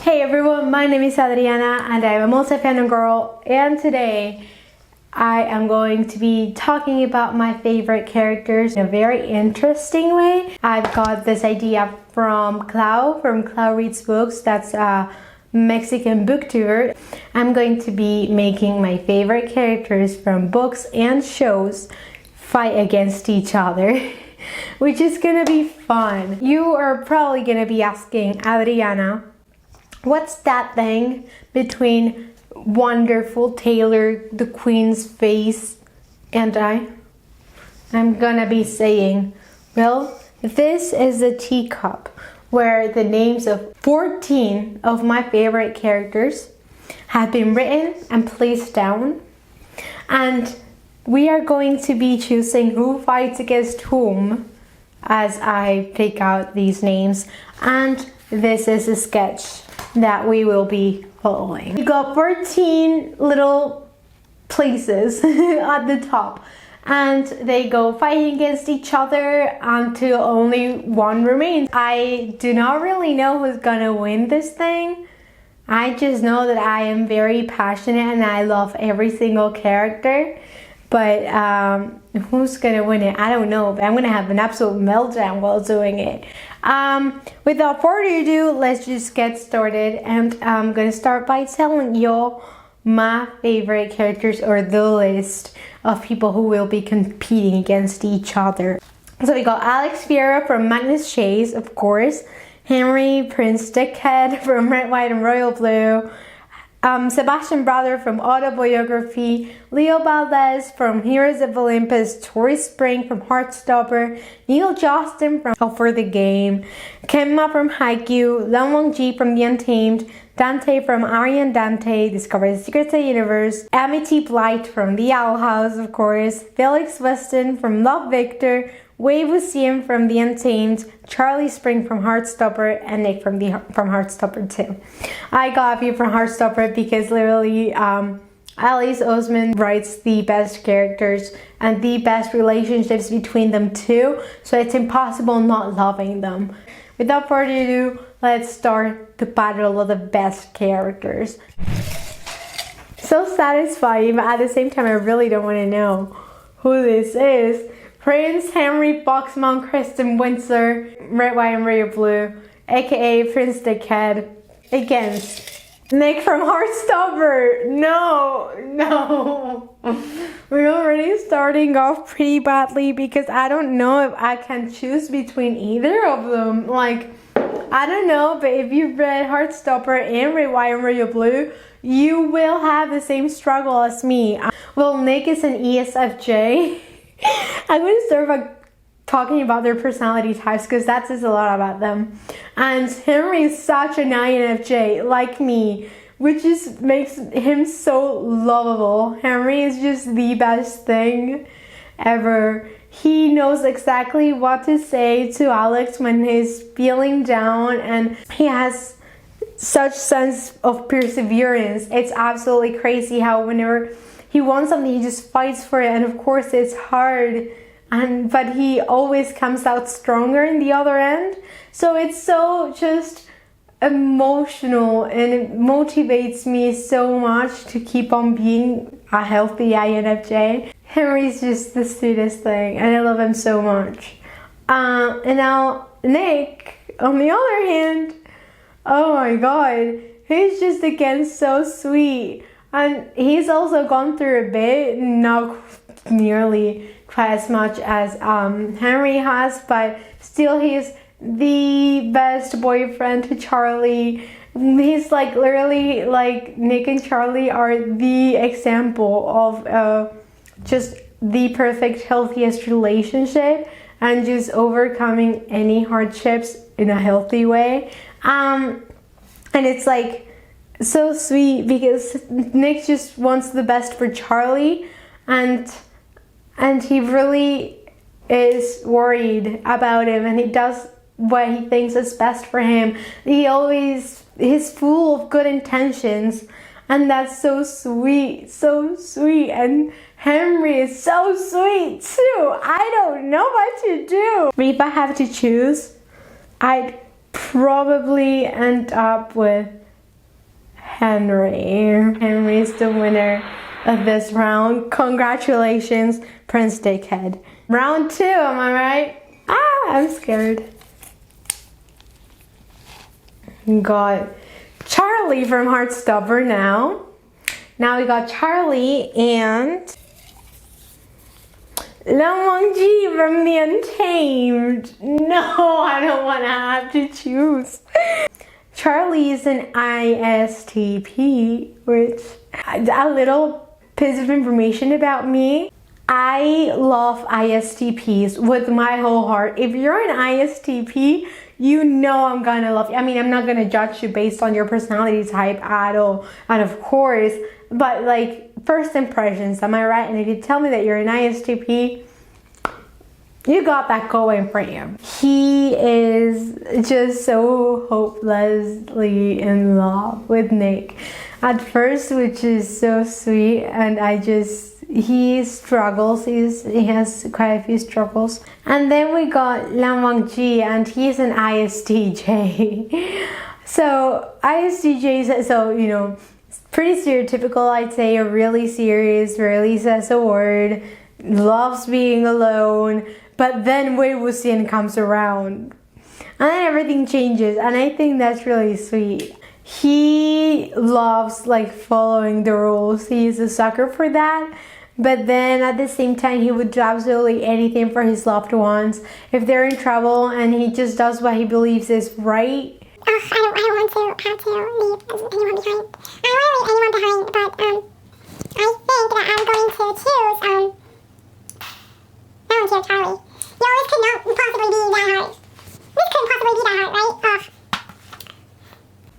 Hey everyone, my name is Adriana and I'm a multi-fandom girl, and today I am going to be talking about my favorite characters in a very interesting way. I've got this idea from Clau Reads Books. That's a Mexican booktuber. I'm going to be making my favorite characters from books and shows fight against each other, which is gonna be fun. You are probably gonna be asking, Adriana, what's that thing between wonderful Taylor, the Queen's face, and I? I'm gonna be saying, well, this is a teacup where the names of 14 of my favorite characters have been written and placed down, and we are going to be choosing who fights against whom as I pick out these names, and this is a sketch that we will be following. We got 14 little places at the top, and they go fighting against each other until only one remains. I do not really know who's gonna win this thing. I just know that I am very passionate and I love every single character. But who's gonna win it? I don't know, but I'm gonna have an absolute meltdown while doing it. Without further ado, let's just get started, and I'm gonna start by telling y'all my favorite characters, or the list of people who will be competing against each other. So we got Alex Vieira from Magnus Chase, of course, Henry Prince Dickhead from Red, White and Royal Blue, Sebastian Brother from Autobiography, Leo Valdez from Heroes of Olympus, Tori Spring from Heartstopper, Neil Justin from For the Game, Kenma from Haikyuu, Lan Wangji from The Untamed, Dante from Arian Dante, Discover the Secrets of the Universe, Amity Blight from The Owl House, of course, Felix Weston from Love Victor, Wei Wuxian from The Untamed, Charlie Spring from Heartstopper, and Nick from Heartstopper too. I got a few from Heartstopper because literally Alice Oseman writes the best characters and the best relationships between them too, so it's impossible not loving them. Without further ado, let's start the battle of the best characters. So satisfying, but at the same time I really don't want to know who this is. Prince Henry Boxmont Kristen Windsor, Red, White and Royal Blue, aka Prince Dickhead, against Nick from Heartstopper. No. We're already starting off pretty badly because I don't know if I can choose between either of them. Like, I don't know, but if you've read Heartstopper and Red, White and Royal Blue, you will have the same struggle as me. Well, Nick is an ESFJ. I'm going to start by talking about their personality types because that says a lot about them. And Henry is such an INFJ, like me, which just makes him so lovable. Henry is just the best thing ever. He knows exactly what to say to Alex when he's feeling down, and he has such sense of perseverance. It's absolutely crazy how whenever he wants something, he just fights for it, and of course it's hard, but he always comes out stronger in the other end. So it's so just emotional, and it motivates me so much to keep on being a healthy INFJ. Henry's just the sweetest thing, and I love him so much. And now Nick, on the other hand, oh my god, he's just again so sweet. And he's also gone through a bit, not nearly quite as much as Henry has, but still he's the best boyfriend to Charlie. He's like literally, like, Nick and Charlie are the example of just the perfect, healthiest relationship and just overcoming any hardships in a healthy way. And it's like so sweet because Nick just wants the best for Charlie, and he really is worried about him, and he does what he thinks is best for him. He's full of good intentions, and that's so sweet, and Henry is so sweet too. I don't know what to do. If I have to choose, I'd probably end up with Henry. Henry's the winner of this round. Congratulations, Prince Dickhead. Round 2, am I right? I'm scared. Got Charlie from Heartstopper now. Now we got Charlie and Lamangji from The Untamed. No, I don't want to have to choose. Charlie is an ISTP, which a little piece of information about me. I love ISTPs with my whole heart. If you're an ISTP, you know I'm gonna love you. I mean, I'm not gonna judge you based on your personality type at all, and of course, but like first impressions, am I right? And if you tell me that you're an ISTP, you got that going for you. He is just so hopelessly in love with Nick at first, which is so sweet, and he struggles. He has quite a few struggles. And then we got Lamangji, and he's an ISTJ. So ISTJs, so you know, pretty stereotypical, I'd say. Really serious, rarely says a word, loves being alone. But then Wei Wuxian comes around, and then everything changes, and I think that's really sweet. He loves like following the rules. He's a sucker for that. But then at the same time, he would do absolutely anything for his loved ones if they're in trouble, and he just does what he believes is right. I don't want to have to leave anyone behind. I don't want to leave anyone behind, but I think that I'm going to choose Volunteer Charlie. Yo, this could not possibly be that hard. This couldn't possibly be that hard, right?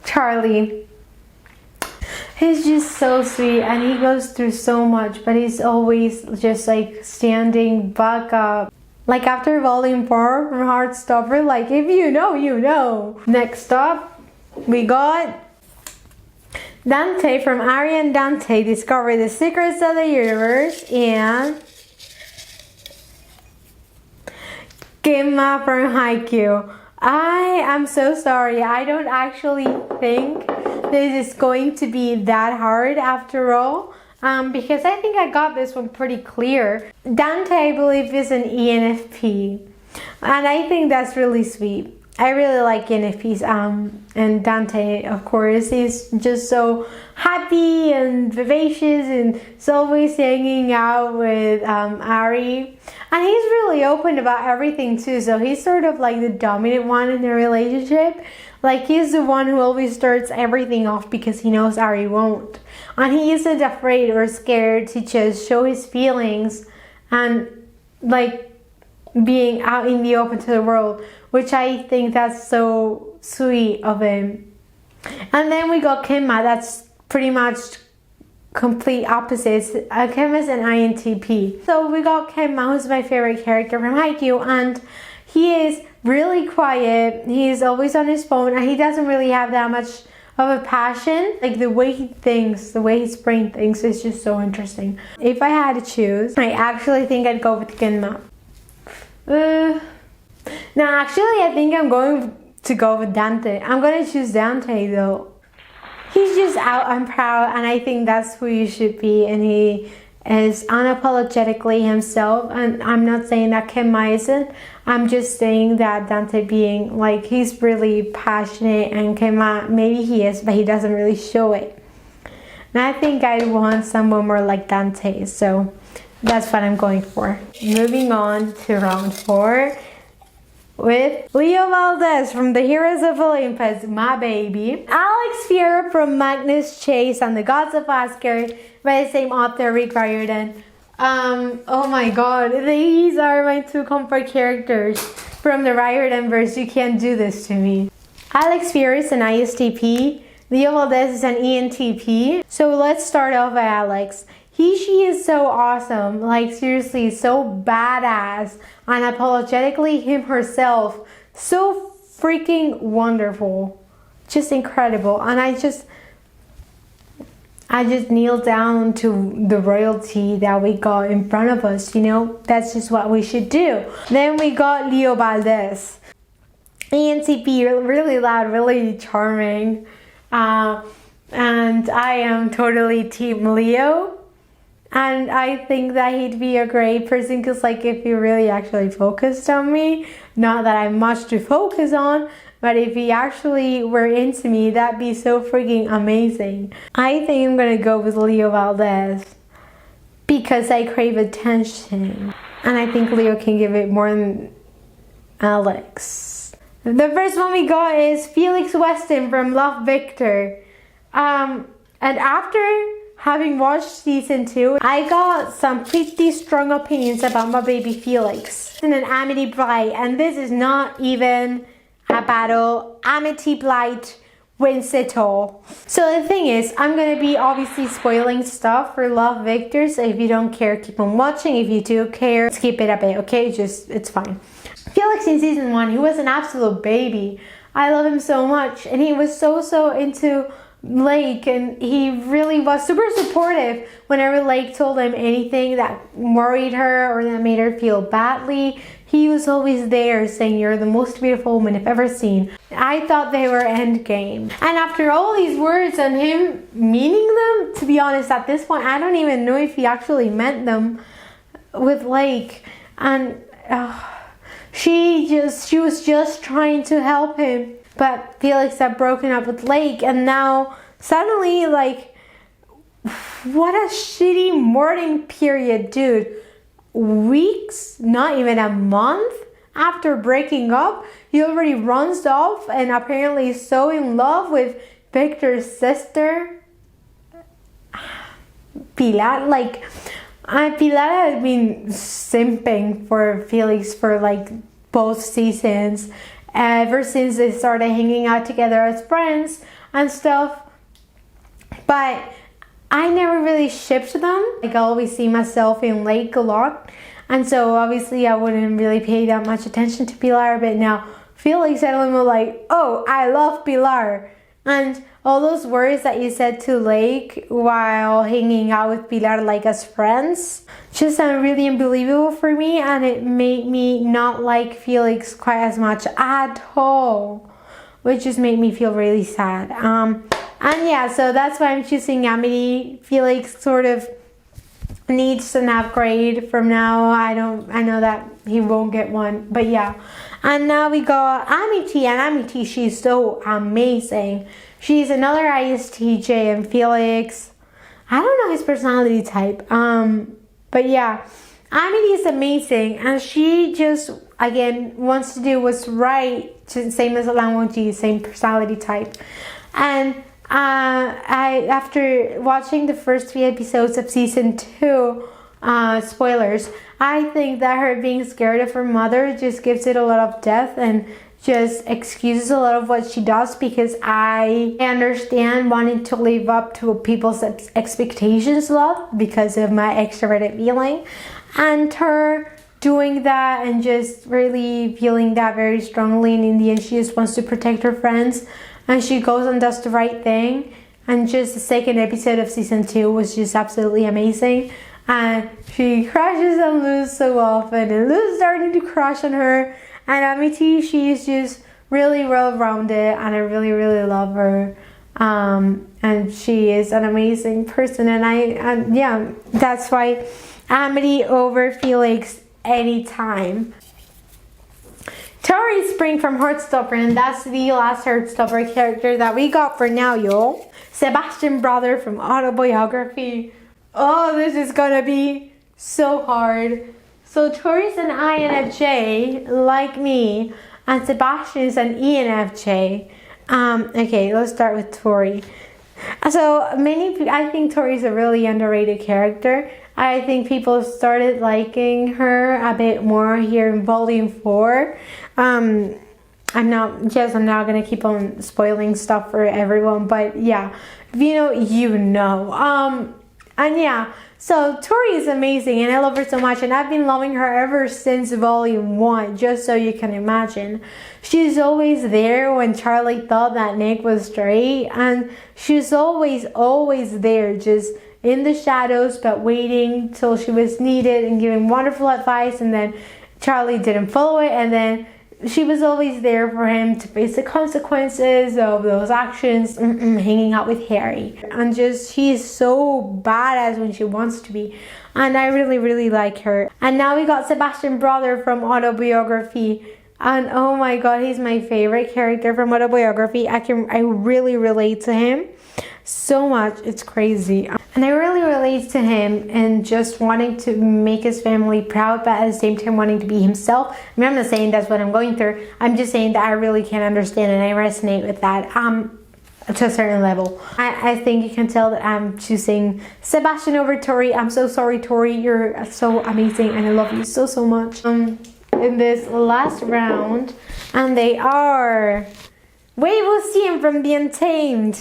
Charlie. He's just so sweet, and he goes through so much, but he's always just like standing back up. Like after volume 4 from Heartstopper, like if you know, you know. Next up, we got Dante from Ari and Dante Discover the Secrets of the Universe, and Gemma from Haikyuu. I am so sorry. I don't actually think this is going to be that hard after all, because I think I got this one pretty clear. Dante, I believe, is an ENFP, and I think that's really sweet. I really like ENFPs, and Dante, of course, he's just so happy and vivacious, and is always hanging out with Ari, and he's really open about everything too. So he's sort of like the dominant one in the relationship. Like he's the one who always starts everything off because he knows Ari won't, and he isn't afraid or scared to just show his feelings and like being out in the open to the world, which I think that's so sweet of him. And then we got Kimma. That's pretty much complete opposites. Kimma's an INTP. So we got Kimma, who's my favorite character from Haikyuu, and he is really quiet. He's always on his phone, and he doesn't really have that much of a passion. Like the way he thinks, the way his brain thinks is just so interesting. If I had to choose, I actually think I'd go with Kimma. No, actually, I think I'm going to go with Dante. I'm going to choose Dante though. He's just out and proud, and I think that's who you should be, and he is unapologetically himself. And I'm not saying that Kimma isn't. I'm just saying that Dante being like, he's really passionate, and Kimma, maybe he is, but he doesn't really show it. And I think I want someone more like Dante, so that's what I'm going for. Moving on to round 4 with Leo Valdez from the Heroes of Olympus, my baby. Alex Fiera from Magnus Chase and the Gods of Asgard by the same author, Rick Riordan. Oh my god, these are my 2 comfort characters from the Riordan verse. You can't do this to me. Alex Fiera is an ISTP. Leo Valdez is an ENTP. So let's start off by Alex. She is so awesome, like seriously, so badass, unapologetically him herself, so freaking wonderful, just incredible. And I just kneel down to the royalty that we got in front of us, you know, that's just what we should do. Then we got Leo Valdez, ENTP, really loud, really charming, and and I am totally Team Leo. And I think that he'd be a great person because like if he really actually focused on me, not that I'm much to focus on, but if he actually were into me, that'd be so freaking amazing. I think I'm gonna go with Leo Valdez because I crave attention. And I think Leo can give it more than Alex. The first one we got is Felix Weston from Love Victor. And after having watched season 2, I got some pretty strong opinions about my baby Felix. And an Amity Blight, and this is not even a battle. Amity Blight wins it all. So the thing is, I'm gonna be obviously spoiling stuff for Love Victor, so if you don't care, keep on watching. If you do care, skip it a bit, okay? It's fine. Felix in season 1, he was an absolute baby. I love him so much, and he was so into Lake, and he really was super supportive whenever Lake told him anything that worried her or that made her feel badly. He was always there saying, "You're the most beautiful woman I've ever seen." I thought they were endgame. And after all these words and him meaning them, to be honest, at this point, I don't even know if he actually meant them with Lake. And she was just trying to help him. But Felix had broken up with Lake, and now suddenly, like, what a shitty mourning period, dude. Weeks, not even a month after breaking up, he already runs off and apparently is so in love with Victor's sister, Pilar. Like, Pilar had been simping for Felix for like both seasons. Ever since they started hanging out together as friends and stuff. But I never really shipped them. Like I always see myself in Lake a lot. And so obviously I wouldn't really pay that much attention to Pilar. But now Felix suddenly was like, "Oh, I love Pilar." And all those words that you said to Lake while hanging out with Pilar like as friends just sound really unbelievable for me, and it made me not like Felix quite as much at all, which just made me feel really sad. And yeah, so that's why I'm choosing Amity. Felix sort of needs an upgrade from now. I know that he won't get one, but yeah. And now we got Amity, and Amity, she's so amazing. She's another ISTJ, and Felix, I don't know his personality type. But yeah, Amity is amazing, and she just, again, wants to do what's right, same as Alamonji, same personality type. And after watching the first 3 episodes of season 2, spoilers, I think that her being scared of her mother just gives it a lot of depth and just excuses a lot of what she does, because I understand wanting to live up to people's expectations a lot because of my extroverted feeling, and her doing that and just really feeling that very strongly, and in the end she just wants to protect her friends, and she goes and does the right thing. And just the second episode of season 2 was just absolutely amazing, and she crashes on Luz so often, and Luz is starting to crush on her. And Amity, she's just really well-rounded, and I really love her. And she is an amazing person, and yeah, that's why Amity over Felix anytime. Tori Spring from Heartstopper, and that's the last Heartstopper character that we got for now, y'all. Sebastian Brother from Autobiography. Oh, this is gonna be so hard. So Tori's an INFJ, like me, and Sebastian is an ENFJ. Okay, let's start with Tori. So I think Tori's a really underrated character. I think people started liking her a bit more here in volume 4. I'm not gonna keep on spoiling stuff for everyone, but yeah, if you know. And yeah, so Tori is amazing, and I love her so much, and I've been loving her ever since volume 1, just so you can imagine. She's always there when Charlie thought that Nick was straight, and she's always there, just in the shadows, but waiting till she was needed and giving wonderful advice, and then Charlie didn't follow it, and then she was always there for him to face the consequences of those actions, hanging out with Harry. And just, she is so badass when she wants to be. And I really, really like her. And now we got Sebastian Brother from Autobiography. And oh my god, he's my favorite character from Autobiography. I really relate to him so much. It's crazy. And I really relate to him and just wanting to make his family proud, but at the same time wanting to be himself. I mean, I'm not saying that's what I'm going through. I'm just saying that I really can understand and I resonate with that to a certain level. I think you can tell that I'm choosing Sebastian over Tori. I'm so sorry, Tori. You're so amazing and I love you so, so much. In this last round, and they are... Wade will see him from The Untamed.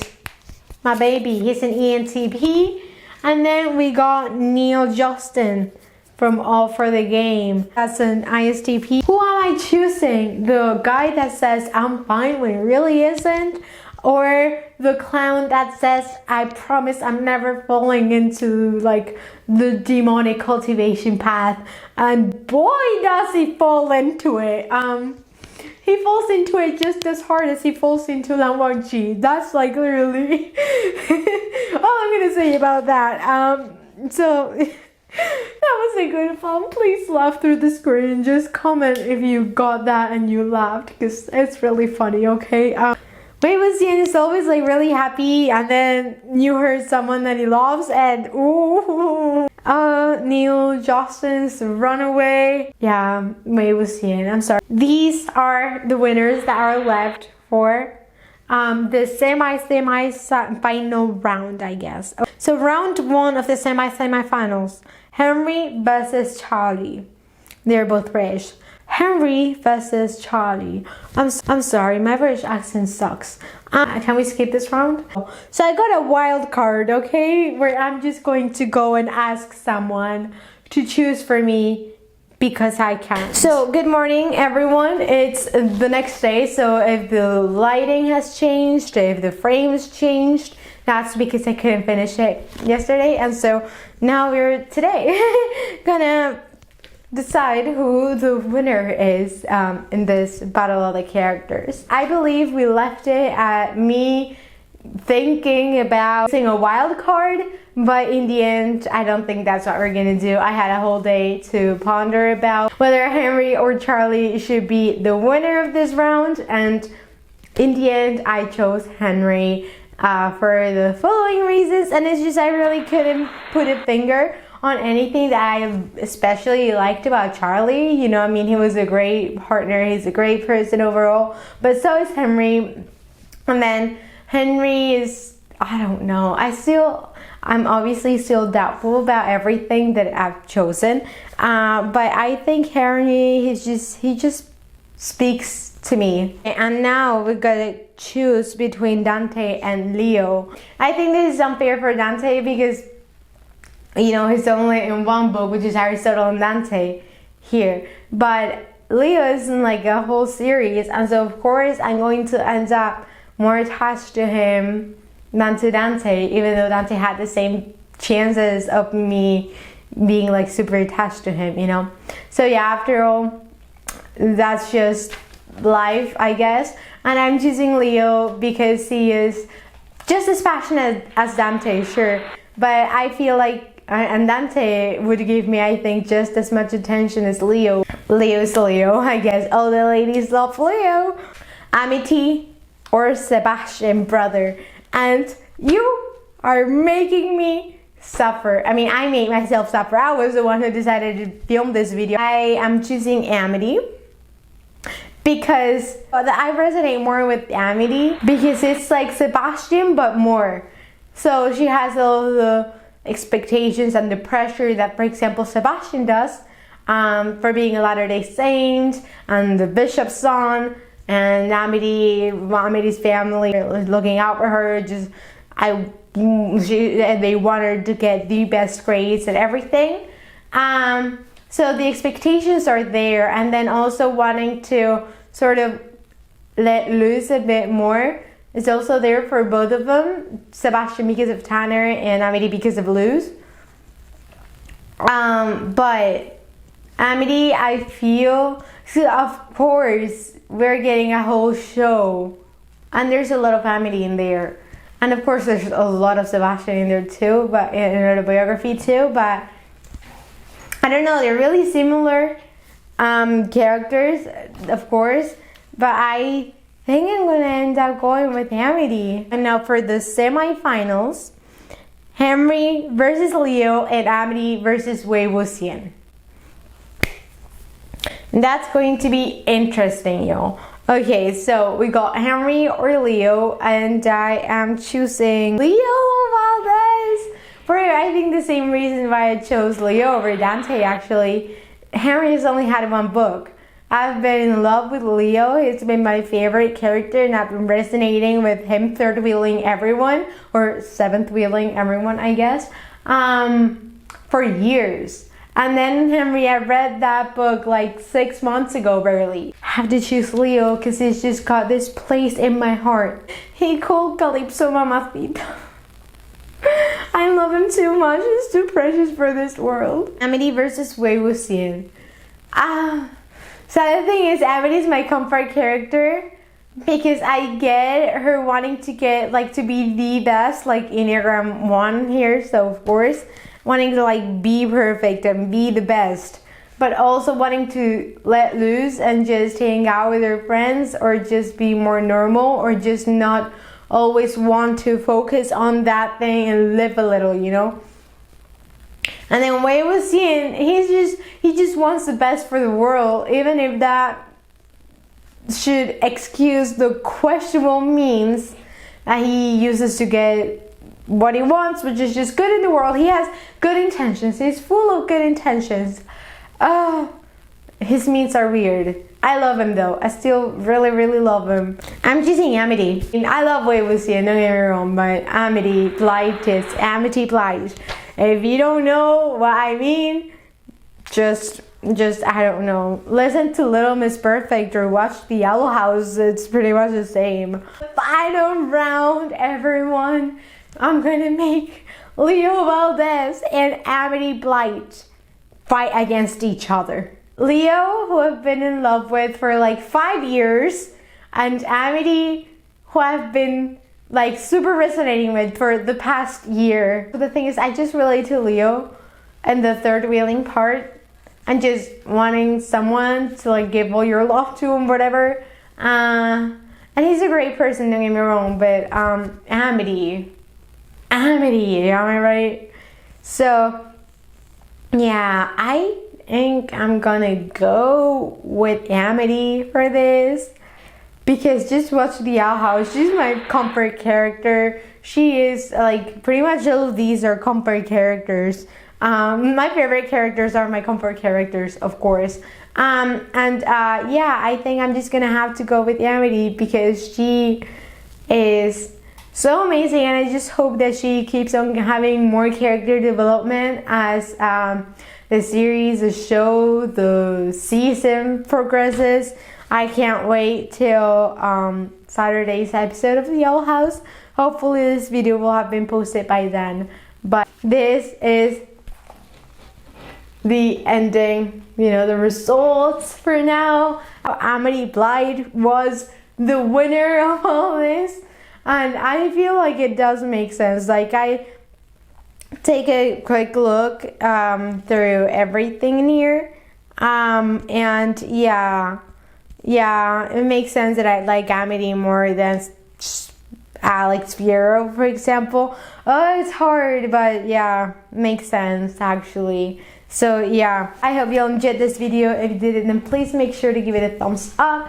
My baby, he's an ENTP. And then we got Neil Justin from All for the Game. That's an ISTP. Who am I choosing? The guy that says I'm fine when it really isn't? Or the clown that says I promise I'm never falling into like the demonic cultivation path? And boy does he fall into it. He falls into it just as hard as he falls into Lan Wangji. That's like literally all I'm gonna say about that. So that was a good film. Please laugh through the screen. Just comment if you got that and you laughed, because it's really funny, okay? Wei Wuxian is always like really happy, and then you heard someone that he loves, and ooh. Neil Justin's Runaway. Yeah, Wei Wuxian. I'm sorry. These are the winners that are left for the semi-final round, I guess. So round one of the semi-finals. Henry versus Charlie. They're both British. Henry versus Charlie. I'm sorry, my British accent sucks. Can we skip this round? So I got a wild card, okay? Where I'm just going to go and ask someone to choose for me because I can. So good morning, everyone. It's the next day. So if the lighting has changed, if the frame's changed, that's because I couldn't finish it yesterday. And so now we're today gonna decide who the winner is in this battle of the characters. I believe we left it at me thinking about using a wild card, but in the end I don't think that's what we're gonna do. I had a whole day to ponder about whether Henry or Charlie should be the winner of this round, and in the end I chose Henry for the following reasons. And it's just I really couldn't put a finger on anything that I especially liked about Charlie. You know, I mean, he was a great partner, he's a great person overall, but so is Henry. And then Henry is, I don't know, I'm obviously still doubtful about everything that I've chosen, but I think Henry, he just speaks to me. And now we're gonna choose between Dante and Leo. I think this is unfair for Dante because, you know, he's only in one book, which is Aristotle and Dante here. But Leo is in like a whole series, and so of course I'm going to end up more attached to him than to Dante, even though Dante had the same chances of me being like super attached to him, you know? So yeah, after all, that's just life, I guess. And I'm choosing Leo because he is just as passionate as Dante, sure. But I feel like and Dante would give me, I think, just as much attention as Leo. Leo's Leo, I guess. All the ladies love Leo. Amity or Sebastian Brother. And you are making me suffer. I mean, I made myself suffer. I was the one who decided to film this video. I am choosing Amity because I resonate more with Amity because it's like Sebastian but more. So she has all the expectations and the pressure that, for example, Sebastian does for being a Latter-day Saint, and the bishop's son, and Amity's family looking out for her. They want her to get the best grades and everything. So the expectations are there, and then also wanting to sort of let loose a bit more. It's also there for both of them. Sebastian because of Tanner and Amity because of Luz. But Amity, I feel, so of course, we're getting a whole show. And there's a lot of Amity in there. And of course, there's a lot of Sebastian in there too, but in autobiography too. But I don't know, they're really similar characters, of course. But I think I'm gonna end up going with Amity. And now for the semifinals, Henry versus Leo and Amity versus Wei Wuxian. That's going to be interesting, y'all. Okay, so we got Henry or Leo, and I am choosing Leo Valdez for I think the same reason why I chose Leo over Dante actually. Henry has only had one book. I've been in love with Leo. He's been my favorite character, and I've been resonating with him third wheeling everyone, or seventh wheeling everyone, I guess, for years. And then Henry, I read that book like 6 months ago barely. I have to choose Leo because he's just got this place in my heart. He called Calypso Mamacita. I love him too much. He's too precious for this world. Amity versus Wei Wuxian. So the thing is, Amity is my comfort character because I get her wanting to get like to be the best, like Enneagram 1 here. So of course, wanting to like be perfect and be the best, but also wanting to let loose and just hang out with her friends, or just be more normal, or just not always want to focus on that thing and live a little, you know. And then Wei Wuxian, he just wants the best for the world, even if that should excuse the questionable means that he uses to get what he wants, which is just good in the world. He has good intentions. He's full of good intentions. His means are weird. I love him though. I still really, really love him. I'm choosing Amity. I love Wei Wuxian, don't get me wrong, but Amity Blight is Amity Blight. If you don't know what I mean, just I don't know. Listen to Little Miss Perfect or watch The Owl House. It's pretty much the same. Final round, everyone. I'm gonna make Leo Valdez and Amity Blight fight against each other. Leo, who I've been in love with for like 5 years, and Amity, who I've been like super resonating with for the past year. The thing is, I just relate to Leo and the third wheeling part, and just wanting someone to like give all your love to him, whatever. And he's a great person, don't get me wrong, but Amity, am I right? So yeah, I think I'm gonna go with Amity for this, because just watch The Owl House. She's my comfort character. She is like, pretty much all of these are comfort characters. My favorite characters are my comfort characters, of course. Yeah, I think I'm just gonna have to go with Amity because she is so amazing, and I just hope that she keeps on having more character development as the series, the show, the season progresses. I can't wait till Saturday's episode of The Owl House. Hopefully this video will have been posted by then. But this is the ending, you know, the results for now. Amity Blight was the winner of all this. And I feel like it does make sense. Like, I take a quick look through everything in here. And yeah, it makes sense that I like Amity more than Alex Fierro, for example. It's hard, but yeah, makes sense actually. So yeah, I hope you all enjoyed this video. If you did, then please make sure to give it a thumbs up.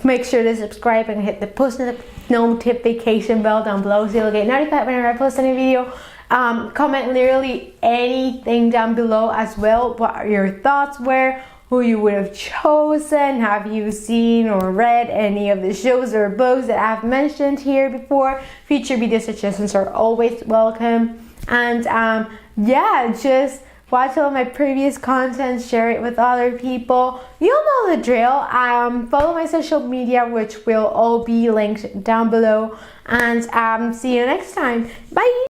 Make sure to subscribe and hit the post notification bell down below so you'll get notified whenever I post a new video. Comment literally anything down below as well, what your thoughts were, who you would have chosen, have you seen or read any of the shows or books that I've mentioned here before. Future video suggestions are always welcome. And yeah, just watch all of my previous content, share it with other people. You'll know the drill. Follow my social media, which will all be linked down below. And see you next time. Bye!